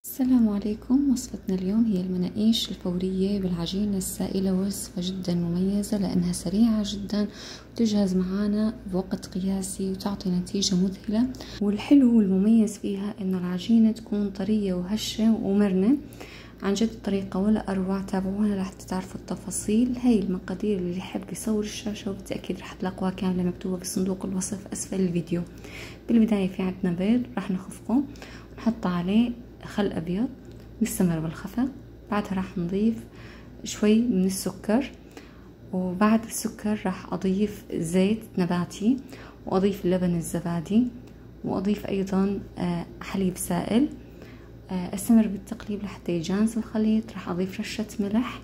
السلام عليكم. وصفتنا اليوم هي المناقيش الفورية بالعجينة السائلة، وصفة جدا مميزة لأنها سريعة جدا وتجهز معانا بوقت قياسي وتعطي نتيجة مذهلة. والحلو والمميز فيها إنه العجينة تكون طرية وهشة ومرنة. عن جد الطريقة ولا أروع، تابعونا لحتى تعرفوا التفاصيل. هاي المقادير اللي يحب يصور الشاشة وبالتأكيد رح تلاقوها كاملة مكتوبة في صندوق الوصف أسفل الفيديو. بالبداية في عندنا بيض رح نخفقه ونحط عليه خل أبيض، نستمر بالخفق. بعدها راح نضيف شوي من السكر، وبعد السكر راح أضيف زيت نباتي، وأضيف اللبن الزبادي، وأضيف أيضا حليب سائل. استمر بالتقليب لحتى يجانس الخليط. راح أضيف رشة ملح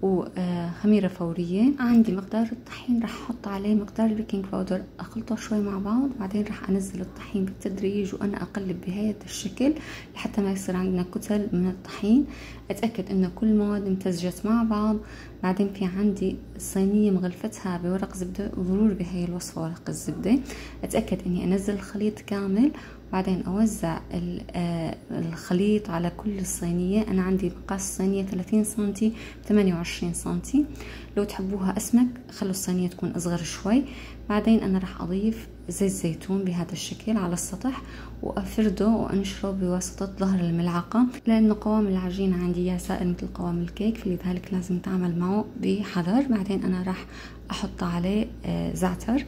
وخميرة فورية. عندي مقدار الطحين راح أحط عليه مقدار البيكنج باودر، أخلطه شوي مع بعض. بعدين راح أنزل الطحين بالتدريج وأنا أقلب بهذا الشكل لحتى ما يصير عندنا كتل من الطحين. أتأكد إنه كل المواد امتزجت مع بعض. بعدين في عندي صينية مغلفتها بورق زبدة، وضروري بهاي الوصفة ورق الزبدة. أتأكد إني أنزل الخليط كامل، بعدين أوزع الخليط على كل الصينية. أنا عندي مقاس الصينية 30 سنتي 28 سنتي. لو تحبوها أسمك خلوا الصينية تكون أصغر شوي. بعدين أنا راح أضيف زيت زيتون بهذا الشكل على السطح، وأفرده وأنشره بواسطة ظهر الملعقة، لأنه قوام العجينة عندي يا سائل مثل قوام الكيك، فلذلك لازم نتعامل معه بحذر. بعدين أنا راح أحط عليه زعتر.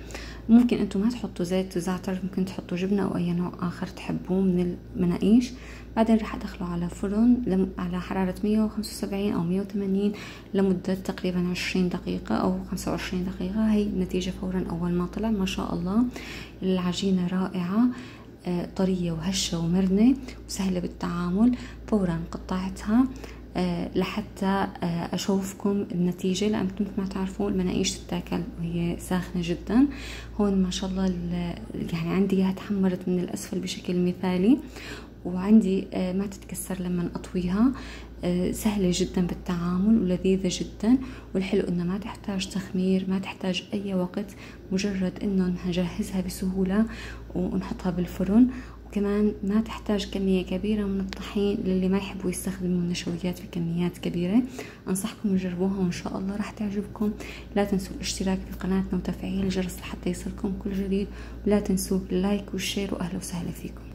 ممكن انتم ما تحطوا زيت وزعتر، ممكن تحطوا جبنة او اي نوع اخر تحبوه من المناقيش. بعدين راح ادخله على فرن على حرارة 175 او 180 لمدة تقريبا 20 دقيقة او 25 دقيقة. هي النتيجة فورا اول ما طلع. ما شاء الله العجينة رائعة، طرية وهشة ومرنة وسهلة بالتعامل. فورا قطعتها لحتى اشوفكم النتيجه، لان مثل ما تعرفون المناقيش تتاكل وهي ساخنه جدا. هون ما شاء الله يعني عندي اياها تحمرت من الاسفل بشكل مثالي، وعندي ما تتكسر لما اطويها. سهله جدا بالتعامل ولذيذه جدا. والحلو انه ما تحتاج تخمير، ما تحتاج اي وقت، مجرد انه نجهزها بسهوله ونحطها بالفرن. كمان ما تحتاج كمية كبيرة من الطحين للي ما يحبوا يستخدموا النشويات في كميات كبيرة. أنصحكم تجربوها وإن شاء الله راح تعجبكم. لا تنسوا الاشتراك في قناتنا وتفعيل الجرس لحتى يصلكم كل جديد، ولا تنسوا اللايك والشير. وأهلا وسهلا فيكم.